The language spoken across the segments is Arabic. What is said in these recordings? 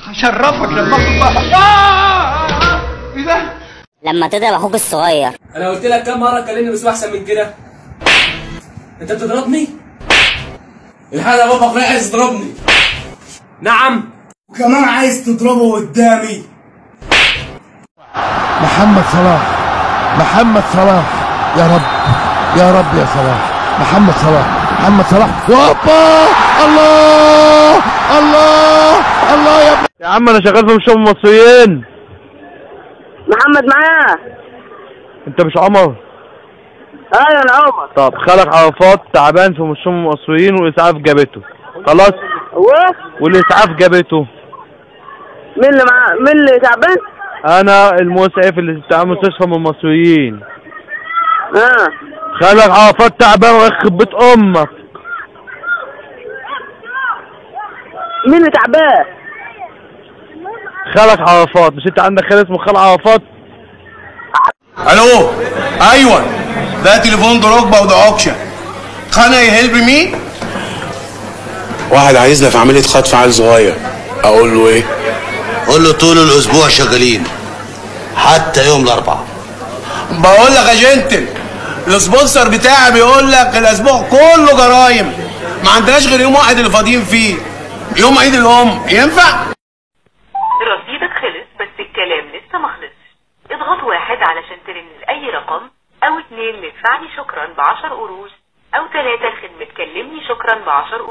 هشرفك لما ايه ده؟ لما تضرب اخوك الصغير. انا قلت لك كام مره كلمني باسلوب احسن من كده؟ انت بتضربني؟ الحق يا بابا، اخويا عايز يضربني. نعم. وكمان عايز تضربه قدامي. محمد صلاح، محمد صلاح، يا رب يا رب يا صلاح، محمد صلاح، محمد صلاح، وهوبا، الله الله الله يا ابني. يا عم انا شغال في مشروع المصريين. محمد معاه. انت مش عمر؟ ايوه انا عمر. طب خالك عرفات تعبان في مشروع المصريين والاسعاف جابته. خلاص؟ والاسعاف جابته. مين اللي معاه؟ مين اللي تعبان؟ انا المسعف اللي بتاع مستشفى من المصريين. خالك عرفات تعبان ويخرب بيت امك. مين اللي تعبان؟ خالك عرفات. مش انت عندك خال اسمه خال عرفات؟ الو. ايوه ده تليفون دروجبا وده اوكشن. كان اي هيلب مي؟ واحد عايزنا في عمليه خطف عيل صغير. اقول له ايه؟ قول له طول الاسبوع شغالين حتى يوم الاربعاء. بقول لك يا جنتل، السبونسر بتاعي بيقول لك الاسبوع كله جرايم، ما عندناش غير يوم واحد اللي فاضيين فيه، يوم عيد الام. ينفع؟ رصيدك خلص بس الكلام لسه ما خلصش. اضغط 1 علشان ترن اي رقم، او 2 لادفعني شكرا ب10 قروش، او 3 لخدمة كلمني شكرا ب10 قروش.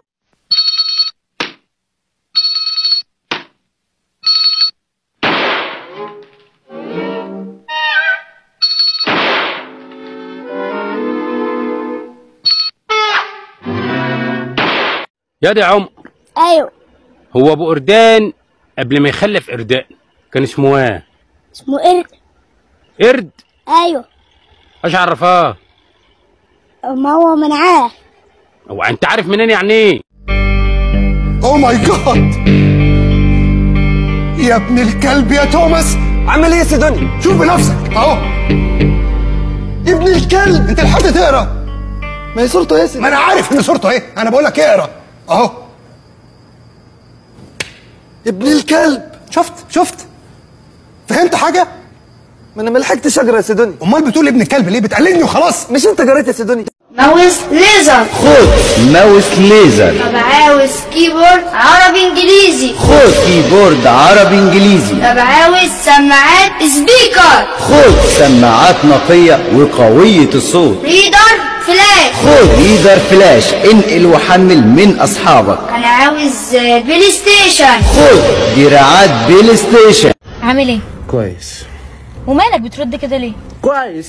يا دي عمر. ايوه. هو ابو قردان قبل ما يخلف قردان كان اسمه ايه؟ اسمه قرد. قرد؟ ايوه. ايش عرفاه؟ ما هو منعاه. هو انت عارف منين يعني ايه؟ اوه ماي جاد يا ابن الكلب يا توماس. عامل ايه يا سيدوني؟ شوف بنفسك اهو يا ابن الكلب. انت لحقت تقرا؟ ما هي صورته ايه؟ ما انا عارف ان صورته ايه، انا بقول لك اقرا اهو. ابن الكلب. شفت فهمت حاجه؟ ما انا ما لحقتش اقرا يا سيدوني. امال بتقول ابن الكلب ليه؟ بتقلدني وخلاص. مش انت قريت يا سيدوني؟ ماوس ليزر. خد ماوس ليزر. طب عاوز كيبورد عربي انجليزي. خد كيبورد عربي انجليزي. طب عاوز سماعات سبيكر. خد سماعات نقية وقوية الصوت. ريدر فلاش. خد ريدر فلاش، انقل وحمل من اصحابك. انا عاوز بلاي ستيشن. خد دراعات بلاي ستيشن. عامل ايه؟ كويس. ومالك بترد كده ليه؟ كويس.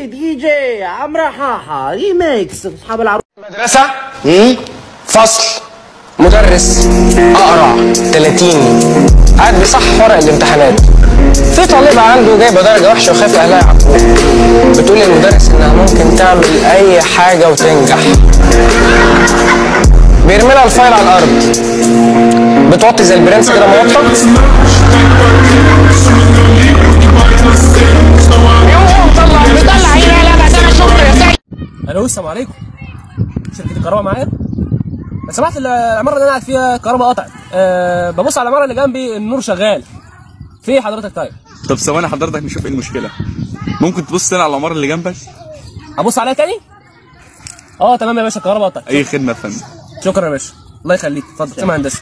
دي جي عمرو حاحة ريميكس اصحاب العروض. مدرسة فصل مدرس اقرع 30 قاعد بيصحح ورق الامتحانات. في طالبة عنده جايبة درجة وحشة وخايف اهلها يعاقبوها. بتقول للمدرس انها ممكن تعمل اي حاجة وتنجح. بيرمي لها الفايل على الارض، بتوطي زي البرنس كده موطط. الو السلام عليكم. شركة الكهرباء معايا؟ لو سمحت العمارة اللي انا قاعد فيها الكهرباء قطعت. ببص على العمارة اللي جنبي النور شغال. في حضرتك طيب؟ طب ثواني حضرتك نشوف ايه المشكلة. ممكن تبص تاني على العمارة اللي جنبك؟ ابص عليها تاني؟ تمام يا باشا الكهرباء قطعت. اي خدمة يا فندم. شكرا يا باشا. الله يخليك. اتفضل. سامع هندسة.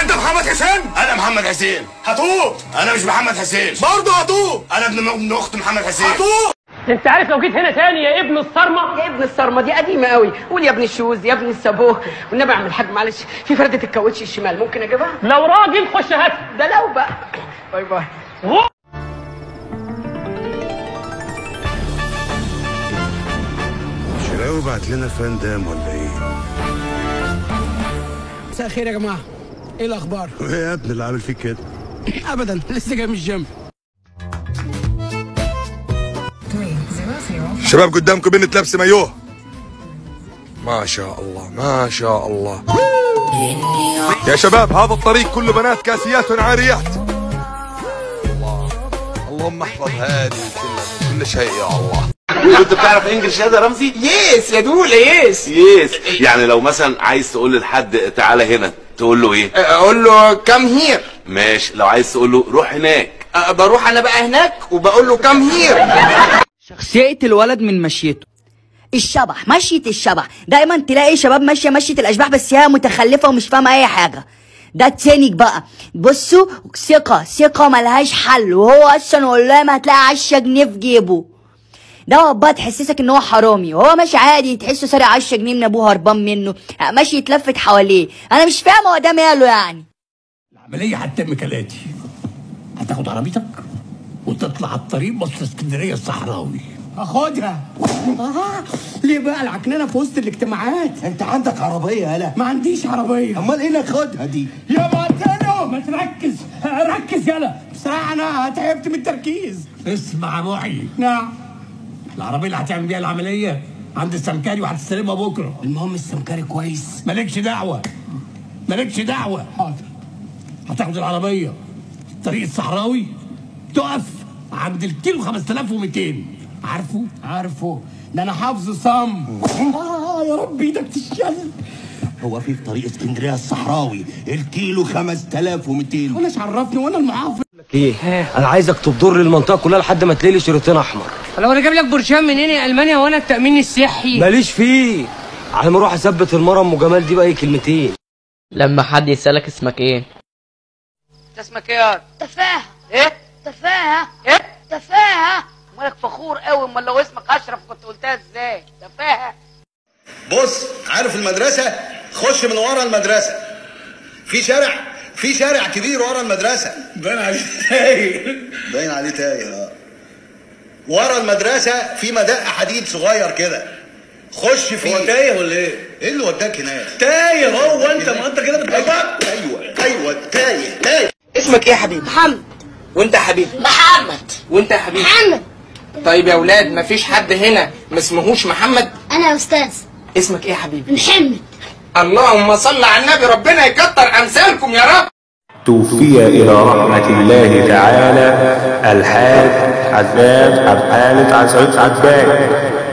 انت محمد حسين؟ انا محمد حسين. هتوب. انا مش محمد حسين. برضه هتوب. انا ابن اخت محمد حسين. هتوب. انت عارف لو جيت هنا تاني يا ابن الصرمه. يا ابن الصرمه دي قديمه قوي. قول يا ابن الشوز، يا ابن السابوه. والنبي اعمل حاج معلش، في فرده الكاوتش الشمال ممكن اجيبها؟ لو راجل خش هات. ده لو بقى. باي باي. شراوي بعت لنا فندم ولا ايه؟ مساء الخير يا جماعه، ايه الاخبار؟ ايه يا ابني اللي عامل فيك كده؟ ابدا لسه جاي من الجيم. شباب قدامكم بنت لابسه مايوه. ما شاء الله ما شاء الله. يا شباب هذا الطريق كله بنات كاسيات عاريات. الله اللهم احفظ هذه كل شيء يا الله. انت بتعرف انجلش يا رمزي؟ يس يا دوله. يس يعني لو مثلا عايز تقول لحد تعالى هنا تقول له ايه؟ اقول له كام هير. ماشي، لو عايز تقول له روح هناك بروح انا بقى هناك وبقول له كام هير. شخصية الولد من مشيته. الشبح، مشية الشبح، دايما تلاقي شباب ماشية مشية الاشباح بس هي متخلفة ومش فاهمة اي حاجة. ده التاني بقى، بصوا ثقة ملهاش حل، وهو اصلا والله ما هتلاقي 10 جنيه في جيبه. ده بقى تحسسك ان هو حرامي، وهو ماشي عادي تحسه سارق 10 جنيه من ابوه هربان منه، ماشي يتلفت حواليه. انا مش فاهم هو ده ماله يعني. العملية هتتم كالاتي: هتاخد عربيتك وتطلع على الطريق مصر اسكندرية الصحراوي. اخدها. ليه بقى العكنانه في وسط الاجتماعات؟ انت عندك عربيه؟ يالا ما عنديش عربيه. امال ايه ناخدها دي؟ يا معتنو ما تركز، ركز يالا. بصراحه انا تعبت من التركيز. اسمع يا معي. نعم. العربيه اللي هتعمل بيها العمليه عند السمكري وهتستلمها بكره. المهم السمكري كويس. مالكش دعوه. حاضر. هتاخد العربيه الطريق الصحراوي، تقف عند الكيلو 5200. عارفه ده انا حافظه صم. يا رب ايدك تشل. هو في طريق اسكندريه الصحراوي الكيلو 5200. وانا عرفني وانا المحافظ. ايه؟ انا عايزك تبدر لي المنطقه كلها لحد ما تلاقي لي شريطين احمر. لو انا جايب لك برشام منين يا المانيا وانا التامين الصحي؟ ماليش فيه، على ما اروح اثبت المره ام جمال دي باي كلمتين. لما حد يسالك اسمك ايه؟ انت اسمك ايه يا تفاهه. ايه؟ تفاهه. ايه؟ تفاهه. مالك فخور قوي؟ امال لو اسمك اشرف كنت قلتها ازاي؟ تفاهه. بص، عارف المدرسه؟ خش من ورا المدرسه، في شارع كبير ورا المدرسه. باين عليه تايه. ورا المدرسه في مدق حديد صغير كده، خش فيه. هو تايه ولا ايه؟ ايه اللي وداك هناك؟ تايه هو انت، ما انت كده بتغلط. ايوه تايه. اسمك ايه يا حبيبي؟ محمد. وانت يا حبيبي؟ محمد. وانت يا حبيبي؟ محمد. طيب يا اولاد، مفيش حد هنا ما اسمهوش محمد؟ انا يا استاذ. اسمك ايه يا حبيبي؟ محمد. اللهم صل على النبي، ربنا يكتر امثالكم يا رب. توفي إلى رحمة الله تعالى الحاج عباد عبد سعيد عباد،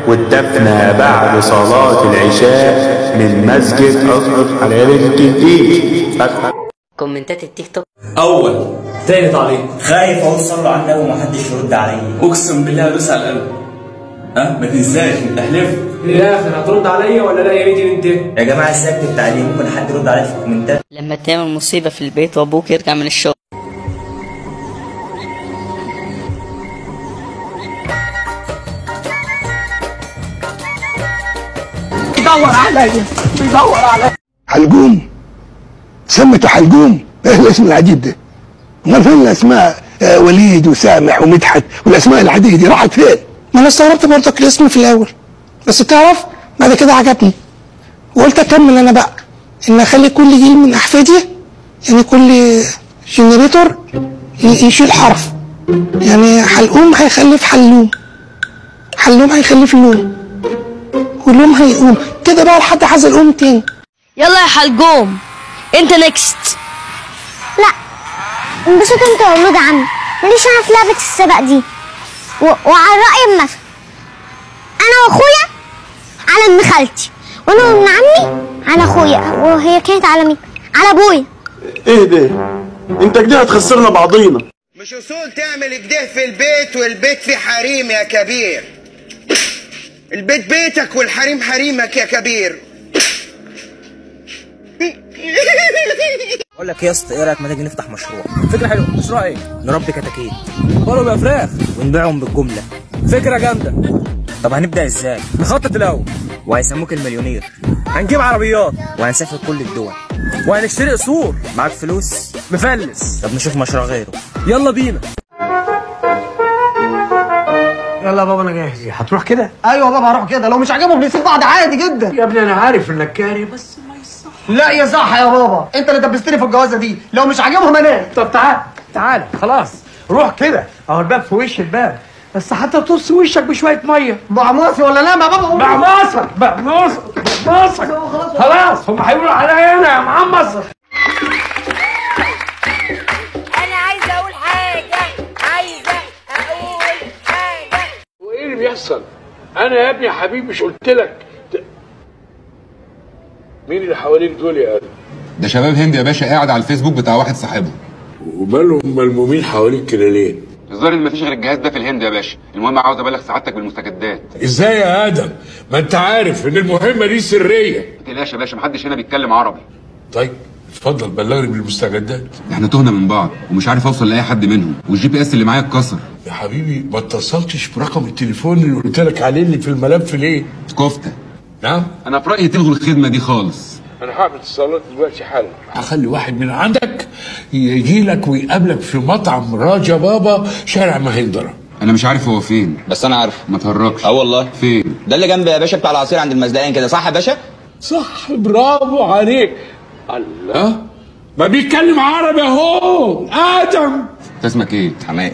والدفنة بعد صلاة العشاء من مسجد أزهر حلال الجديد. كومنتات التيك توك: أول تاني تعليق: خايف أقول صلوا على النبي ومحدش يرد عليا. أقسم بالله هدوس على القلب. ما تنساش، احلف. في الاخر هترد عليا ولا لا يا بيتي انت؟ يا جماعه ازاي اكتب تعليق؟ ممكن حد يرد عليا في الكومنتات. لما تعمل مصيبه في البيت وابوك يرجع من الشغل. بيدور عليا. حلقوم، سمته حلقوم. ايه الاسم العجيب ده؟ امال فين الاسماء وليد وسامح ومدحت والاسماء العاديه دي راحت فين؟ ما انا استغربت برضك الاسم في الاول، بس تعرف بعد كده عجبني وقلت اكمل انا بقى ان اخلي كل جيل من احفادي، يعني كل جنريتور يشيل حرف. يعني حلقوم هيخلف حلوم، حلوم هيخلف لوم، ولوم هيقوم كده بقى لحد حزلقوم تاني. يلا يا حلقوم انت نكست. لا انبسط انت يا ولاد عمي، ماليش انا في لعبه السباق دي. وعلى رأي المثل انا واخويا على ابن خالتي، وانا وابن عمي على اخويا، وهي كانت على مين؟ على ابويا. ايه ده؟ انت كده هتخسرنا بعضينا. مش اصول تعمل كده في البيت، والبيت فيه حريم يا كبير. البيت بيتك والحريم حريمك يا كبير. بقول لك ايه يا اسطى، ايه رايك ما تيجي نفتح مشروع؟ فكره حلوه. مشروع ايه؟ نربي كتاكيت برضه بقى فراخ ونبيعهم بالجمله. فكره جامده. طب هنبدا ازاي؟ نخطط الاول. وهيسموك المليونير. هنجيب عربيات وهنسافر كل الدول. وهنشتري قصور. معاك فلوس؟ مفلس. طب نشوف مشروع غيره. يلا بينا. يلا يا بابا انا جاهز. هتروح كده؟ ايوه يا بابا هروح كده، لو مش عاجبهم بنسيب بعض عادي جدا. يا ابني انا عارف انك كاري بس ما يصح. لا يا صح يا بابا، انت اللي دبستني في الجوازه دي، لو مش عاجبهم انا. طب تعال خلاص روح كده، اهو الباب في وش الباب، بس حتى تطص وشك بشويه ميه. بعماصي ولا لا يا بابا؟ بعماصك خلاص، هم هيقولوا عليا انا يا معمص. انا عايزه اقول حاجه. وايه اللي بيحصل؟ انا يا ابني يا حبيبي مش قلت لك مين اللي حواليك دول يا ادم؟ ده شباب هند يا باشا قاعد على الفيسبوك بتاع واحد صاحبه. ومالهم ملمومين حواليك كده ليه؟ الظاهر ان مفيش غير الجهاز ده في الهند يا باشا. المهم عاوز ابلغ سعادتك بالمستجدات. ازاي يا ادم؟ ما انت عارف ان المهمه دي سريه. ما تقلقش يا باشا، محدش هنا بيتكلم عربي. طيب اتفضل بلغني بالمستجدات. احنا تهنا من بعض ومش عارف اوصل لاي حد منهم، والجي بي اس اللي معايا اتكسر. يا حبيبي ما اتصلتش برقم التليفون اللي قلت لك عليه اللي في الملف ليه؟ كفته. نعم؟ انا في رايي تلغوا الخدمه دي خالص. انا هعمل اتصالات دلوقتي حالا. هخلي واحد من عندك يجي لك ويقابلك في مطعم راجا بابا شارع مهندرة. انا مش عارف هو فين، بس انا عارفه. ما تهرجش. والله. فين؟ ده اللي جنب يا باشا بتاع العصير عند المزدقين كده، صح يا باشا؟ صح، برافو عليك. الله، ما بيتكلم عربي اهو ادم. انت اسمك ايه؟ حماقي.